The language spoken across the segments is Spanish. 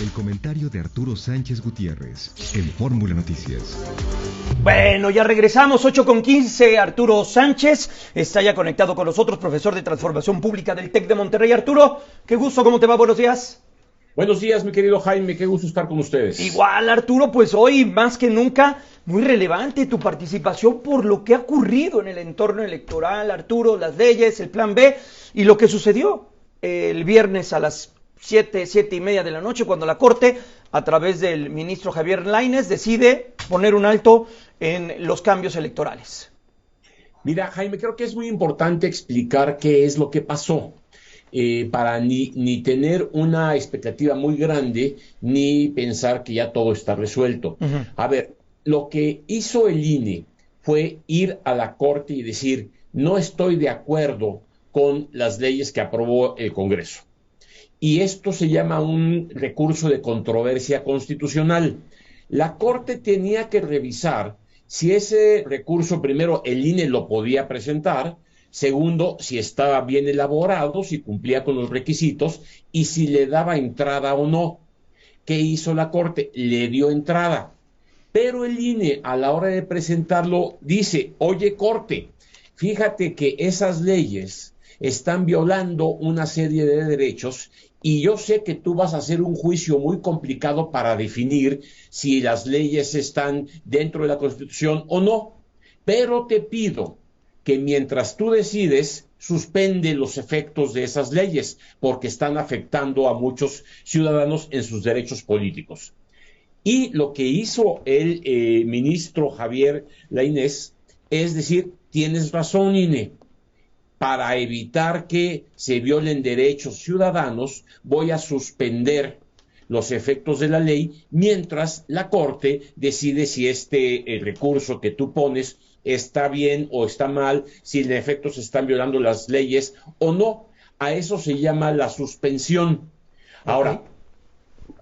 El comentario de Arturo Sánchez Gutiérrez en Fórmula Noticias. Bueno, ya regresamos, 8:15. Arturo Sánchez está ya conectado con nosotros, profesor de Transformación Pública del TEC de Monterrey. Arturo, qué gusto, ¿cómo te va? Buenos días. Buenos días, mi querido Jaime, qué gusto estar con ustedes. Igual, Arturo, pues hoy más que nunca, muy relevante tu participación por lo que ha ocurrido en el entorno electoral, Arturo, las leyes, el plan B y lo que sucedió el viernes a las 7:30 de la noche, cuando la Corte, a través del ministro Javier Lainez, decide poner un alto en los cambios electorales. Mira, Jaime, creo que es muy importante explicar qué es lo que pasó, para ni tener una expectativa muy grande, ni pensar que ya todo está resuelto. A ver, lo que hizo el INE fue ir a la Corte y decir, no estoy de acuerdo con las leyes que aprobó el Congreso. Y esto se llama un recurso de controversia constitucional. La Corte tenía que revisar si ese recurso, primero, el INE lo podía presentar, segundo, si estaba bien elaborado, si cumplía con los requisitos y si le daba entrada o no. ¿Qué hizo la Corte? Le dio entrada. Pero el INE, a la hora de presentarlo, dice, oye, Corte, fíjate que esas leyes están violando una serie de derechos y yo sé que tú vas a hacer un juicio muy complicado para definir si las leyes están dentro de la Constitución o no, pero te pido que mientras tú decides, suspende los efectos de esas leyes, porque están afectando a muchos ciudadanos en sus derechos políticos. Y lo que hizo el ministro Javier Lainez es decir, tienes razón, INE, para evitar que se violen derechos ciudadanos, voy a suspender los efectos de la ley mientras la Corte decide si este recurso que tú pones está bien o está mal, si en efecto se están violando las leyes o no. A eso se llama la suspensión. Ahora,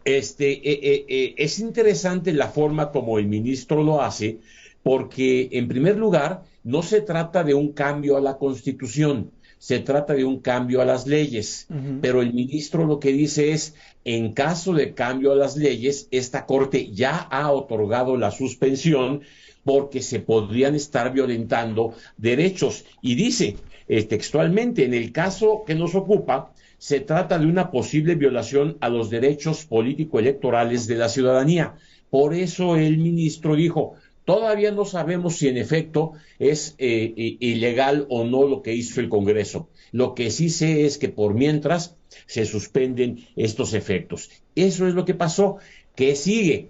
es interesante la forma como el ministro lo hace, porque en primer lugar no se trata de un cambio a la Constitución, se trata de un cambio a las leyes, pero el ministro lo que dice es, en caso de cambio a las leyes, esta Corte ya ha otorgado la suspensión porque se podrían estar violentando derechos. Y dice textualmente, en el caso que nos ocupa, se trata de una posible violación a los derechos político-electorales de la ciudadanía. Por eso el ministro dijo, todavía no sabemos si en efecto es ilegal o no lo que hizo el Congreso. Lo que sí sé es que por mientras se suspenden estos efectos. Eso es lo que pasó. ¿Qué sigue?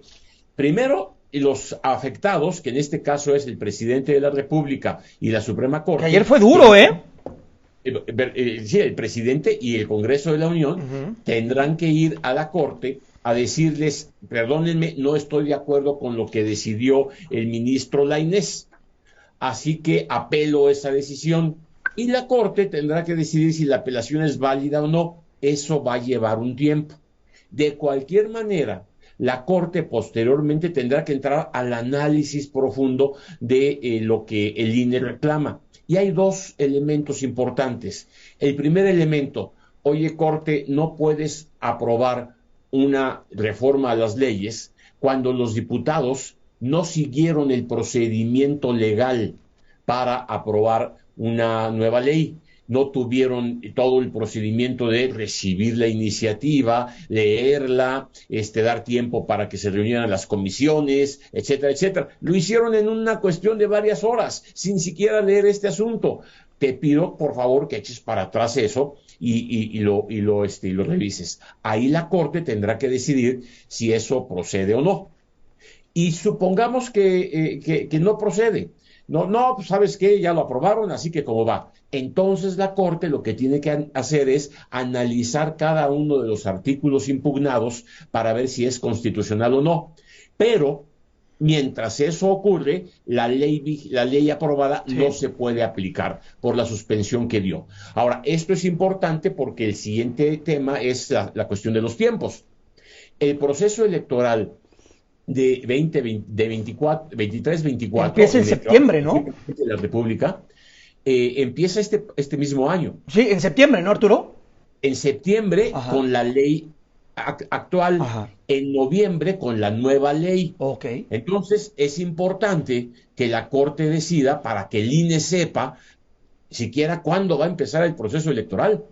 Primero, los afectados, que en este caso es el presidente de la República y la Suprema Corte. Que ayer fue duro, Sí, el presidente y el Congreso de la Unión tendrán que ir a la Corte a decirles, perdónenme, no estoy de acuerdo con lo que decidió el ministro Lainez, así que apelo esa decisión, y la Corte tendrá que decidir si la apelación es válida o no. Eso va a llevar un tiempo. De cualquier manera, la Corte posteriormente tendrá que entrar al análisis profundo de lo que el INE reclama. Y hay dos elementos importantes. El primer elemento, oye, Corte, no puedes aprobar una reforma a las leyes cuando los diputados no siguieron el procedimiento legal para aprobar una nueva ley. No tuvieron todo el procedimiento de recibir la iniciativa, leerla, dar tiempo para que se reunieran las comisiones, etcétera, etcétera. Lo hicieron en una cuestión de varias horas, sin siquiera leer este asunto. Te pido, por favor, que eches para atrás eso y lo revises. Ahí la Corte tendrá que decidir si eso procede o no. Y supongamos que no procede. No, pues, ¿sabes qué? Ya lo aprobaron, así que ¿cómo va? Entonces la Corte lo que tiene que hacer es analizar cada uno de los artículos impugnados para ver si es constitucional o no. Pero mientras eso ocurre, la ley aprobada no se puede aplicar por la suspensión que dio. Ahora, esto es importante porque el siguiente tema es la cuestión de los tiempos. El proceso electoral de 23-24 empieza en septiembre, ¿no? De la República empieza este mismo año. Sí, en septiembre, ¿no, Arturo? En septiembre, con la ley actual Ajá. en noviembre con la nueva ley. Ok. Entonces, es importante que la Corte decida para que el INE sepa siquiera cuándo va a empezar el proceso electoral,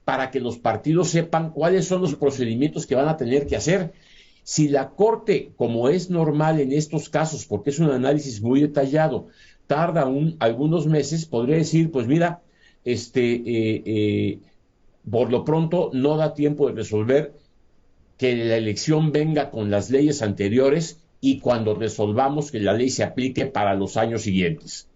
para que los partidos sepan cuáles son los procedimientos que van a tener que hacer. Si la Corte, como es normal en estos casos, porque es un análisis muy detallado, tarda algunos meses, podría decir, pues mira, por lo pronto no da tiempo de resolver que la elección venga con las leyes anteriores y cuando resolvamos que la ley se aplique para los años siguientes.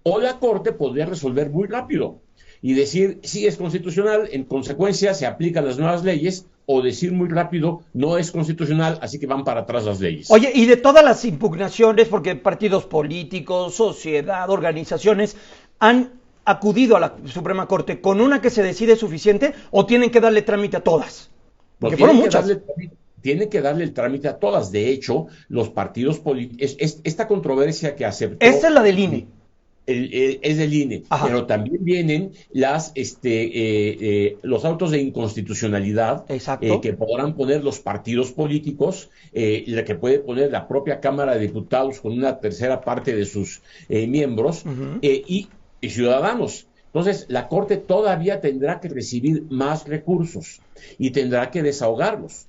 O la Corte podría resolver muy rápido y decir, sí es constitucional, en consecuencia se aplican las nuevas leyes, o decir muy rápido, no es constitucional, así que van para atrás las leyes. Oye, y de todas las impugnaciones, porque partidos políticos, sociedad, organizaciones han acudido a la Suprema Corte, ¿con una que se decide suficiente o tienen que darle trámite a todas? Porque fueron muchas. Tiene que darle el trámite a todas. De hecho, los partidos políticos, esta controversia que aceptó... Esta es la del INE. Es del INE, Ajá. pero también vienen los autos de inconstitucionalidad que podrán poner los partidos políticos, la que puede poner la propia Cámara de Diputados con una tercera parte de sus miembros y ciudadanos. Entonces, la Corte todavía tendrá que recibir más recursos y tendrá que desahogarlos.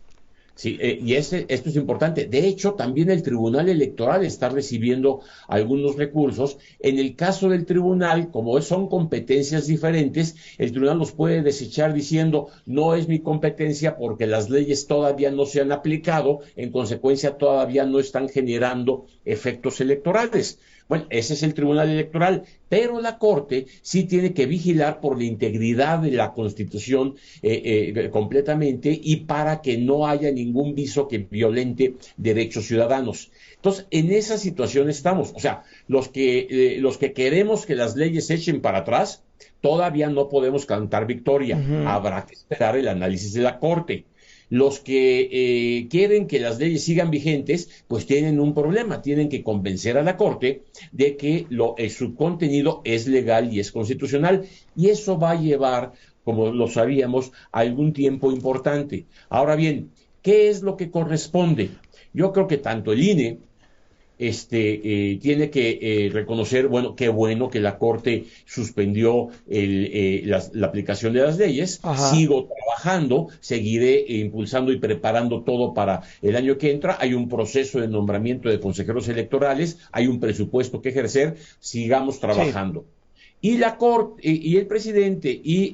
Sí, esto es importante. De hecho, también el Tribunal Electoral está recibiendo algunos recursos. En el caso del tribunal, como son competencias diferentes, el tribunal los puede desechar diciendo, no es mi competencia porque las leyes todavía no se han aplicado, en consecuencia todavía no están generando efectos electorales. Bueno, ese es el Tribunal Electoral, pero la Corte sí tiene que vigilar por la integridad de la Constitución completamente y para que no haya ningún viso que violente derechos ciudadanos. Entonces, en esa situación estamos. O sea, los que queremos que las leyes se echen para atrás, todavía no podemos cantar victoria. Habrá que esperar el análisis de la Corte. Los que quieren que las leyes sigan vigentes, pues tienen un problema, tienen que convencer a la Corte de que su contenido es legal y es constitucional, y eso va a llevar, como lo sabíamos, algún tiempo importante. Ahora bien, ¿qué es lo que corresponde? Yo creo que tanto el INE tiene que reconocer, bueno, qué bueno que la Corte suspendió la aplicación de las leyes. Ajá. Sigo trabajando, seguiré impulsando y preparando todo para el año que entra. Hay un proceso de nombramiento de consejeros electorales, hay un presupuesto que ejercer, sigamos trabajando. Sí. Y la Corte, y el presidente, y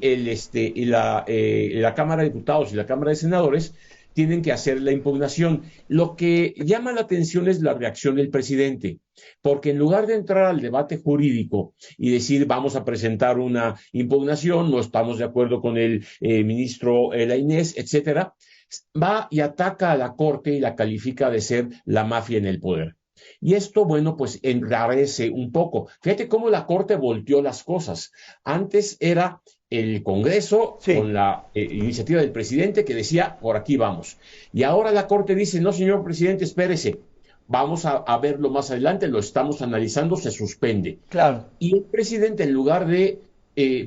la Cámara de Diputados y la Cámara de Senadores tienen que hacer la impugnación. Lo que llama la atención es la reacción del presidente, porque en lugar de entrar al debate jurídico y decir vamos a presentar una impugnación, no estamos de acuerdo con el ministro Lainez, etcétera, va y ataca a la Corte y la califica de ser la mafia en el poder. Y esto, bueno, pues enrarece un poco. Fíjate cómo la Corte volteó las cosas. Antes era el Congreso con la iniciativa del presidente que decía, por aquí vamos. Y ahora la Corte dice, no, señor presidente, espérese, vamos a verlo más adelante, lo estamos analizando, se suspende. Claro. Y el presidente, en lugar de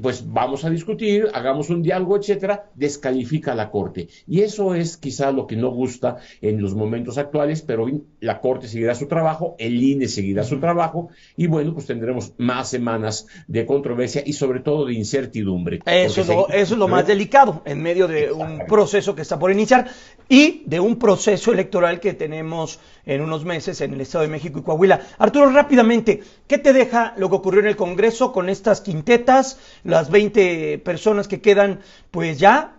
pues vamos a discutir, hagamos un diálogo, etcétera, descalifica a la Corte. Y eso es quizá lo que no gusta en los momentos actuales, pero la Corte seguirá su trabajo, el INE seguirá su trabajo, y bueno, pues tendremos más semanas de controversia y sobre todo de incertidumbre. Eso es lo más delicado en medio de un proceso que está por iniciar y de un proceso electoral que tenemos en unos meses en el Estado de México y Coahuila. Arturo, rápidamente, ¿qué te deja lo que ocurrió en el Congreso con estas quintetas, las 20 personas que quedan pues ya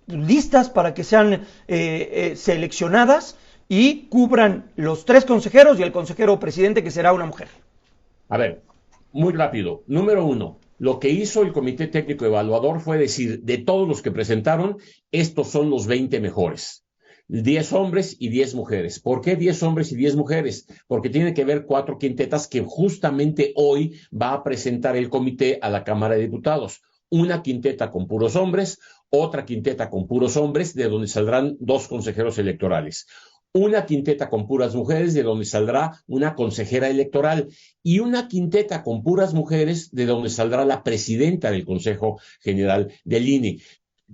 listas para que sean seleccionadas y cubran los 3 consejeros y el consejero presidente, que será una mujer? A ver, muy rápido. Número 1, lo que hizo el Comité Técnico Evaluador fue decir, de todos los que presentaron, estos son los 20 mejores. 10 hombres y 10 mujeres. ¿Por qué 10 hombres y 10 mujeres? Porque tiene que ver 4 quintetas que justamente hoy va a presentar el comité a la Cámara de Diputados. Una quinteta con puros hombres, otra quinteta con puros hombres, de donde saldrán 2 consejeros electorales. Una quinteta con puras mujeres, de donde saldrá una consejera electoral, y una quinteta con puras mujeres, de donde saldrá la presidenta del Consejo General del INE.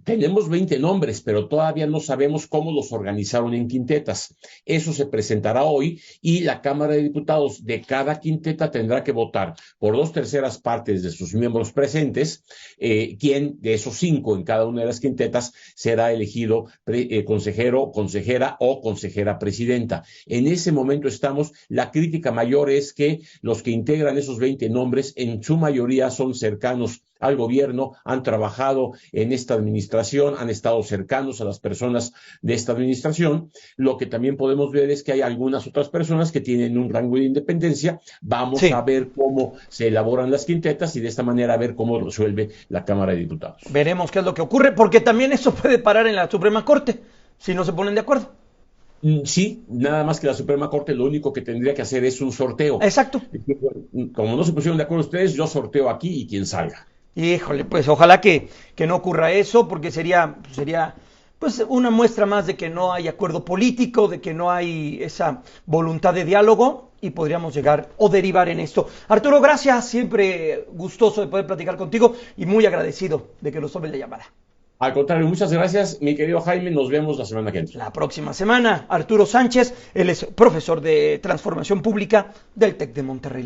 Tenemos 20 nombres, pero todavía no sabemos cómo los organizaron en quintetas. Eso se presentará hoy y la Cámara de Diputados de cada quinteta tendrá que votar por 2/3 de sus miembros presentes, quién de esos 5 en cada una de las quintetas será elegido consejero, consejera o consejera presidenta. En ese momento estamos. La crítica mayor es que los que integran esos 20 nombres en su mayoría son cercanos al gobierno, han trabajado en esta administración, han estado cercanos a las personas de esta administración. Lo que también podemos ver es que hay algunas otras personas que tienen un rango de independencia. Vamos a ver cómo se elaboran las quintetas y de esta manera a ver cómo resuelve la Cámara de Diputados. Veremos qué es lo que ocurre, porque también eso puede parar en la Suprema Corte, si no se ponen de acuerdo. Sí, nada más que la Suprema Corte lo único que tendría que hacer es un sorteo. Exacto. Como no se pusieron de acuerdo ustedes, yo sorteo aquí y quien salga. Híjole, pues ojalá que no ocurra eso, porque sería pues una muestra más de que no hay acuerdo político, de que no hay esa voluntad de diálogo y podríamos llegar o derivar en esto. Arturo, gracias, siempre gustoso de poder platicar contigo y muy agradecido de que nos tomes la llamada. Al contrario, muchas gracias, mi querido Jaime, nos vemos la semana que viene. La próxima semana, Arturo Sánchez, él es profesor de Transformación Pública del TEC de Monterrey.